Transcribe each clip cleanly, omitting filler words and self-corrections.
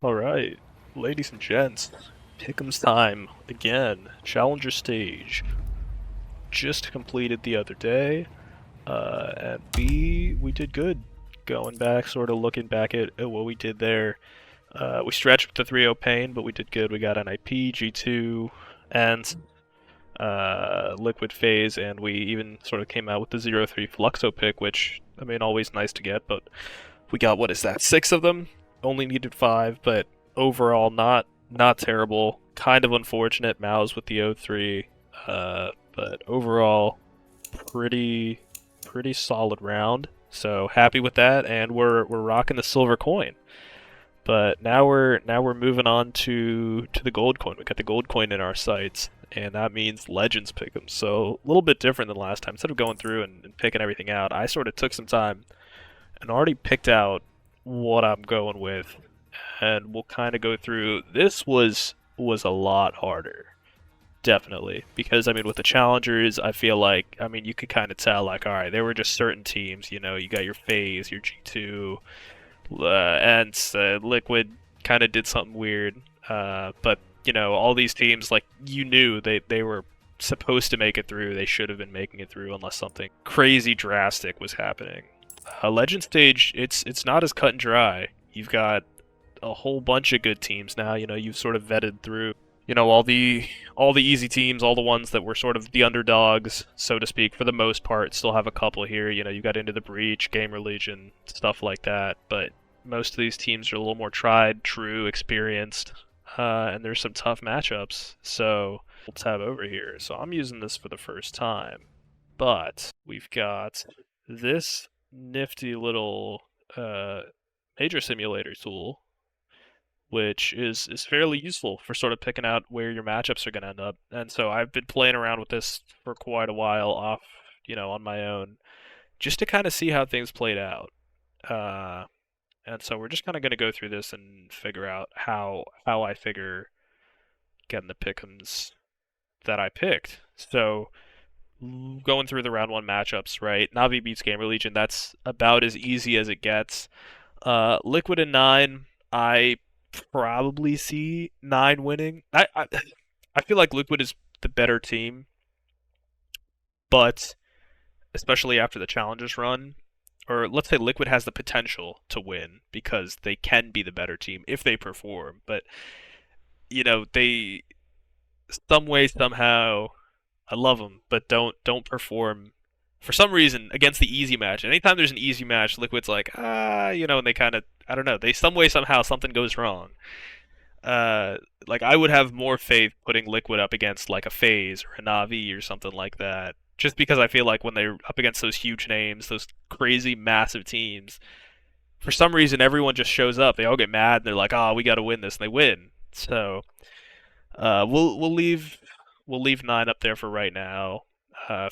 All right, ladies and gents, Pick'em's time again. Challenger stage just completed the other day. At B, we did good. Going back, sort of looking back at what we did there. We stretched with the 3-0 pain, but we did good. We got NIP, G2, and Liquid Phase, and we even sort of came out with the 0-3 Fluxo pick, which, I mean, always nice to get, but we got, what is that, 6 of them? Only needed 5, but overall not terrible. Kind of unfortunate Mouse with the 0-3, but overall pretty pretty solid round. So happy with that, and we're rocking the silver coin. But now we're moving on to the gold coin. We got the gold coin in our sights, and that means legends pick 'em. So a little bit different than last time. Instead of going through and picking everything out, I sort of took some time and already picked out what I'm going with, and we'll kind of go through. This was a lot harder, definitely, because I mean with the challengers, I feel like I mean you could kind of tell like all right, there were just certain teams. You know, you got your FaZe, your G2, and Liquid kind of did something weird, but you know all these teams like you knew they were supposed to make it through. They should have been making it through unless something crazy drastic was happening. Legend stage, it's not as cut and dry. You've got a whole bunch of good teams now. You know, you've sort of vetted through, you know, all the easy teams, all the ones that were sort of the underdogs, so to speak, for the most part. Still have a couple here. You know, you got Into the Breach, Gamer Legion, stuff like that. But most of these teams are a little more tried, true, experienced, and there's some tough matchups. So we'll tab over here. So I'm using this for the first time, but we've got this nifty little major simulator tool, which is fairly useful for sort of picking out where your matchups are going to end up. And so I've been playing around with this for quite a while off, you know, on my own, just to kind of see how things played out. Uh, and so we're just kind of going to go through this and figure out how I figure getting the pick'ems that I picked. So going through the round one matchups, right? Navi beats Gamer Legion. That's about as easy as it gets. Liquid and Nine, I probably see Nine winning. I feel like Liquid is the better team, but especially after the Challengers run, or let's say Liquid has the potential to win because they can be the better team if they perform. But you know, they some way somehow I love them, but don't perform for some reason against the easy match. And anytime there's an easy match, Liquid's like you know, and they kind of I don't know, they some way somehow something goes wrong. Like I would have more faith putting Liquid up against like a FaZe or a Navi or something like that. Just because I feel like when they're up against those huge names, those crazy massive teams, for some reason everyone just shows up. They all get mad and they're like, "Oh, we got to win this," and they win. So we'll leave Nine up there for right now.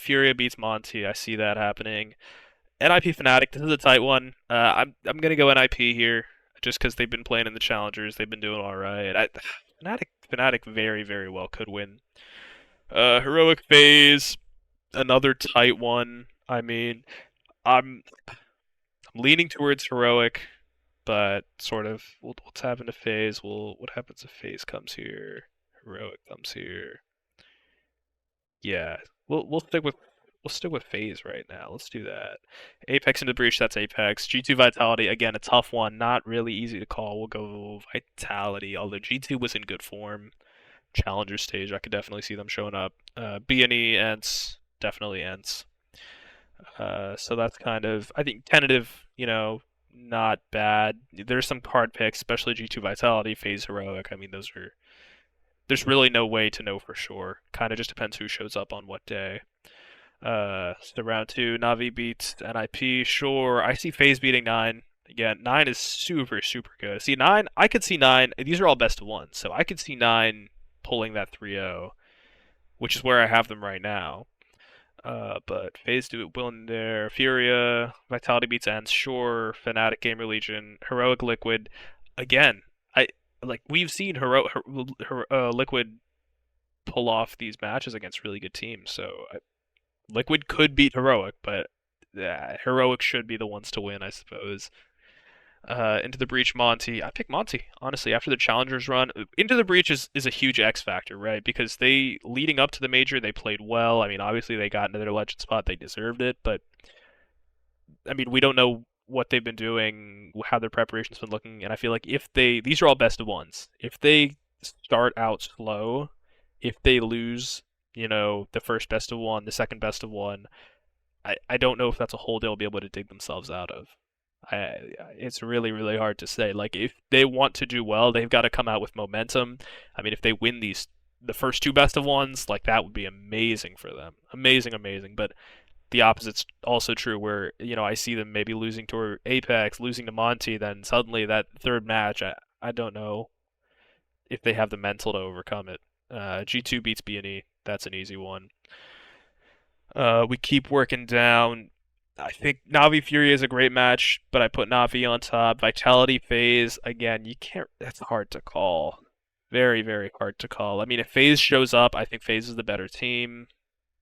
Furia beats Monty. I see that happening. NIP Fnatic. This is a tight one. I'm gonna go NIP here just because they've been playing in the challengers. They've been doing all right. Fnatic very well could win. Heroic Phase. Another tight one. I mean, I'm I'm leaning towards heroic, but sort of we'll tap into phase. What happens if phase comes here? Heroic comes here. Yeah, we'll stick with phase right now. Let's do that. Apex into breach. That's Apex. G2 Vitality again, a tough one. Not really easy to call. We'll go Vitality. Although G2 was in good form. Challenger stage, I could definitely see them showing up. BNE Ents definitely Ents. So that's kind of, I think, tentative, you know, not bad. There's some card picks, especially G2 Vitality, FaZe Heroic. I mean, there's really no way to know for sure. Kind of just depends who shows up on what day. So round two, Navi beats NIP. Sure, I see FaZe beating Nine. Again, Nine is super good. See, Nine, I could see Nine. These are all best of ones, so I could see Nine pulling that 3-0, which is where I have them right now. But FaZe do it willing there. Furia, Vitality beats Ends, sure. Fnatic, Gamer Legion, Heroic Liquid. Again, I like we've seen Liquid pull off these matches against really good teams. So Liquid could beat Heroic, but Heroic should be the ones to win, I suppose. Into the Breach, Monty. I pick Monty, honestly, after the Challengers run. Into the Breach is a huge X factor, right? Because they, leading up to the major, they played well. I mean, obviously they got into their legend spot, they deserved it, but I mean, we don't know what they've been doing, how their preparation's been looking, and I feel like if they, these are all best of ones. If they start out slow, if they lose, the first best of one, the second best of one, I don't know if that's a hole they'll be able to dig themselves out of. It's really, really hard to say. Like, if they want to do well, they've got to come out with momentum. I mean, if they win the first two best of ones, like, that would be amazing for them. Amazing, amazing. But the opposite's also true where, I see them maybe losing to Apex, losing to Monty, then suddenly that third match, I don't know if they have the mental to overcome it. G2 beats B&E. That's an easy one. We keep working down. I think Navi Fury is a great match, but I put Navi on top. Vitality FaZe, again, you can't. That's hard to call. Very, very hard to call. I mean, if FaZe shows up, I think FaZe is the better team.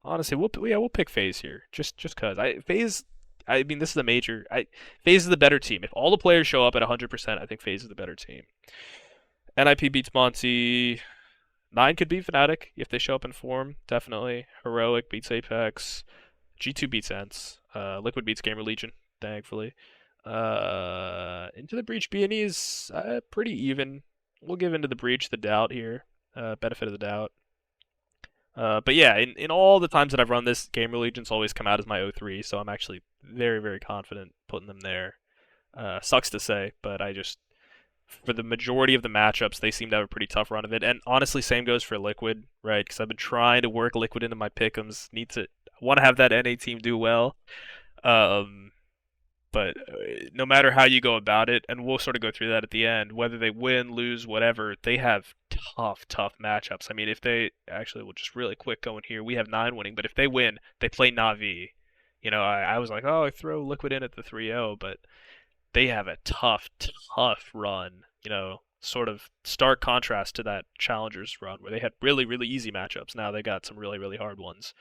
Honestly, we'll pick FaZe here, just cause FaZe. I mean, this is a major. FaZe is the better team. If all the players show up at 100%, I think FaZe is the better team. NIP beats Monty. 9 could beat Fnatic if they show up in form, definitely. Heroic beats Apex. G2 beats ENCE. Liquid beats Gamer Legion, thankfully. Into the Breach B&E is pretty even. We'll give Into the Breach the doubt here. Benefit of the doubt. But yeah, in all the times that I've run this, Gamer Legion's always come out as my 0-3, so I'm actually very, very confident putting them there. Sucks to say, but for the majority of the matchups, they seem to have a pretty tough run of it. And honestly, same goes for Liquid, right? Because I've been trying to work Liquid into my pick'ems. Want to have that NA team do well. But no matter how you go about it, and we'll sort of go through that at the end, whether they win, lose, whatever, they have tough, tough matchups. I mean, if they actually, we'll just really quick go in here. We have 9 winning, but if they win, they play Na'Vi. I was like, oh, I throw Liquid in at the 3-0, but they have a tough, tough run. Sort of stark contrast to that Challengers run where they had really, really easy matchups. Now they got some really, really hard ones.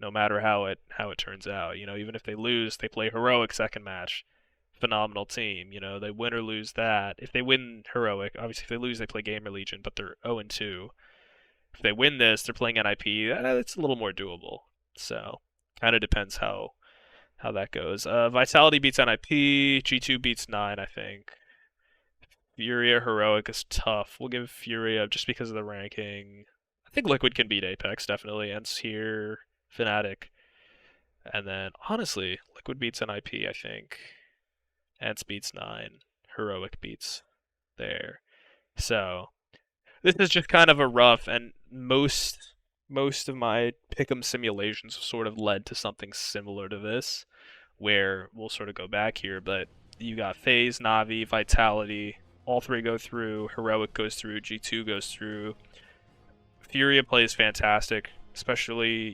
No matter how it turns out, even if they lose, they play Heroic second match. Phenomenal team. They win or lose that. If they win Heroic, obviously if they lose, they play Gamer Legion, but they're 0-2. If they win this, they're playing NIP. It's a little more doable. So kind of depends how that goes. Vitality beats NIP. G2 beats 9, I think. Furia Heroic is tough. We'll give Furia just because of the ranking. I think Liquid can beat Apex, definitely. ENCE here, Fnatic. And then, honestly, Liquid beats NIP, I think. ENCE beats 9. Heroic beats there. So, this is just kind of a rough, and most of my pick'em simulations sort of led to something similar to this, where we'll sort of go back here, but you got FaZe, Na'Vi, Vitality, all 3 go through, Heroic goes through, G2 goes through. Furia plays fantastic, especially,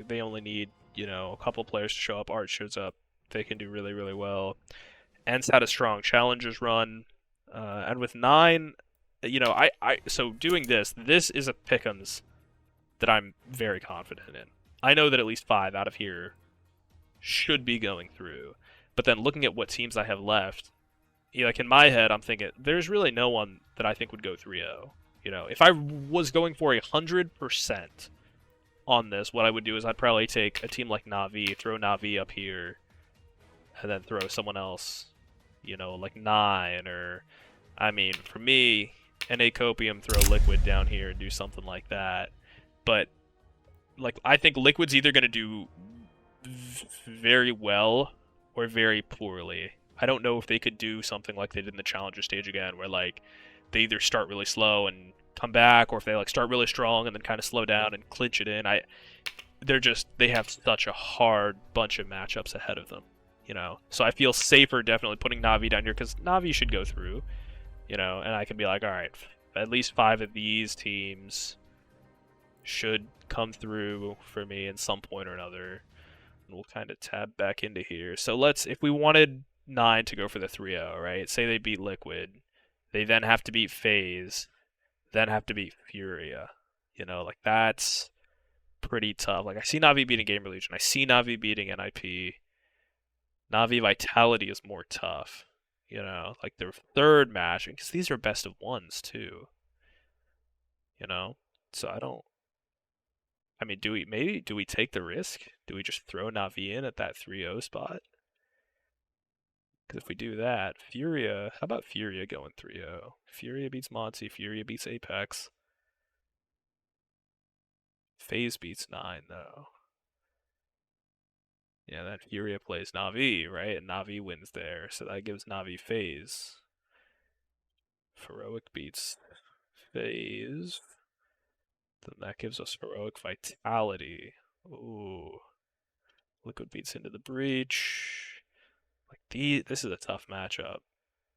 they only need, a couple players to show up. Art shows up, they can do really, really well. ENCE had a strong Challengers run, and with 9, so doing this is a pick'ems that I'm very confident in. I know that at least 5 out of here should be going through, but then looking at what teams I have left, like in my head, I'm thinking there's really no one that I think would go 3-0. If I was going for 100% on this, what I would do is I'd probably take a team like Na'Vi, throw Na'Vi up here, and then throw someone else, like 9, or, I mean, for me, NA Copium, throw Liquid down here and do something like that. But, like, I think Liquid's either going to do very well or very poorly. I don't know if they could do something like they did in the Challenger stage again, where, like, they either start really slow and come back, or if they, like, start really strong and then kind of slow down and clinch it in. They have such a hard bunch of matchups ahead of them, So I feel safer definitely putting Na'Vi down here, because Na'Vi should go through, and I can be like, all right, at least 5 of these teams should come through for me in some point or another. And we'll kind of tab back into here. So if we wanted 9 to go for the 3-0, right? Say they beat Liquid. They then have to beat FaZe. Then have to beat Furia. Like, that's pretty tough. Like, I see Na'Vi beating Gamer Legion. I see Na'Vi beating NIP. Na'Vi Vitality is more tough. You know, like their third match, because these are best of ones too. You know, so I don't. I mean, do we take the risk? Do we just throw Na'Vi in at that 3-0 spot? Because if we do that, Furia, how about Furia going 3-0? Furia beats Monty, Furia beats Apex. FaZe beats 9 though. Yeah, then Furia plays Na'Vi, right? And Na'Vi wins there, so that gives Na'Vi FaZe. Heroic beats FaZe. Then that gives us Heroic Vitality. Ooh. Liquid beats Into the Breach. Like this is a tough matchup.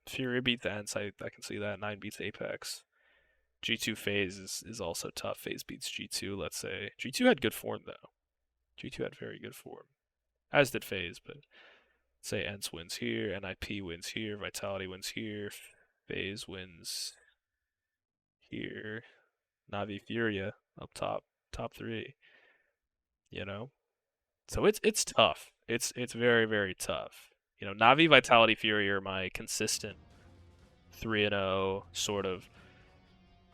Furia beats Ents, I can see that. 9 beats Apex. G2 FaZe is also tough. FaZe beats G2, let's say. G2 had good form though. G2 had very good form. As did FaZe, but say Ents wins here, NIP wins here, Vitality wins here, FaZe wins here, Na'Vi Furia up top 3. You know? So it's tough. It's very, very tough. You know, Na'Vi, Vitality, Furia are my consistent 3-0 sort of.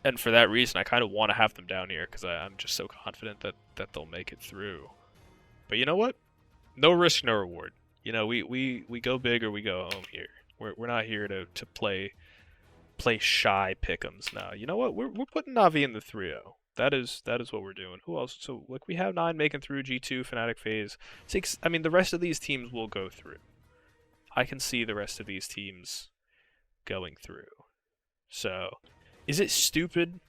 And for that reason, I kind of want to have them down here because I'm just so confident that they'll make it through. But you know what? No risk, no reward. You know, we go big or we go home here. We're not here to play shy pick'ems now. You know what? We're putting Na'Vi in the 3-0. That is what we're doing. Who else? So like we have 9 making through G2, Fnatic, FaZe. 6. I mean, the rest of these teams will go through. I can see the rest of these teams going through. So, is it stupid?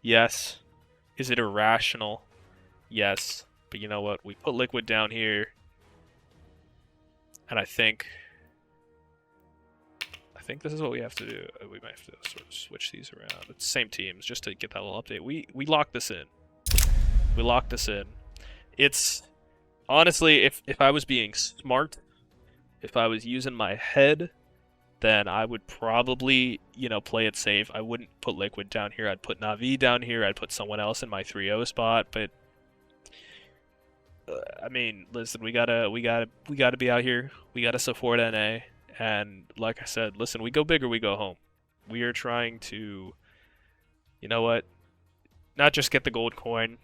Yes. Is it irrational? Yes. But you know what? We put Liquid down here. And I think this is what we have to do. We might have to sort of switch these around. It's the same teams, just to get that little update. We locked this in. We locked this in. It's honestly, if I was being smart, if I was using my head, then I would probably, you know, play it safe. I wouldn't put Liquid down here. I'd put Na'Vi down here. I'd put someone else in my 3-0 spot. But I mean, listen, we gotta be out here. We gotta support NA. And like I said, listen, we go big or we go home. We are trying to, you know what, not just get the gold coin.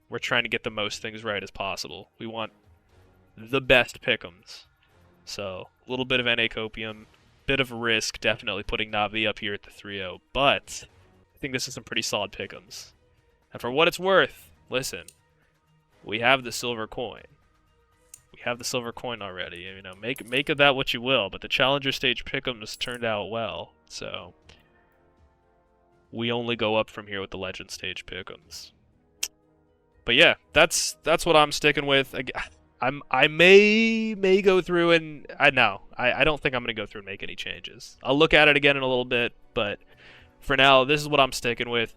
We're trying to get the most things right as possible. We want the best pick'ems. So, a little bit of NA copium, bit of risk, definitely putting Na'Vi up here at the 3-0. But I think this is some pretty solid pick'ems. And for what it's worth, listen, we have the silver coin. We have the silver coin already. You know, make of that what you will. But the Challenger Stage pick'ems turned out well, so we only go up from here with the Legend Stage pick'ems. But yeah, that's what I'm sticking with. I may go through and I don't think I'm gonna go through and make any changes. I'll look at it again in a little bit, but for now, this is what I'm sticking with.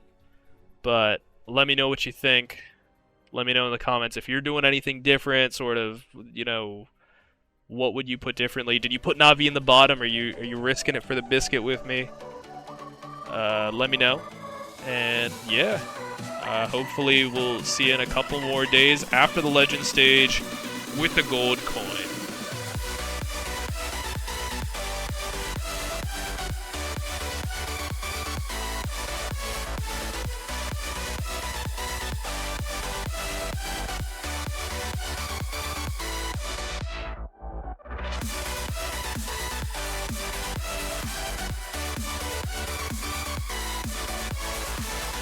But let me know what you think. Let me know in the comments if you're doing anything different, sort of, you know, what would you put differently? Did you put Na'Vi in the bottom? Are you risking it for the biscuit with me? Let me know. And yeah, hopefully we'll see you in a couple more days after the Legend Stage with the gold coin.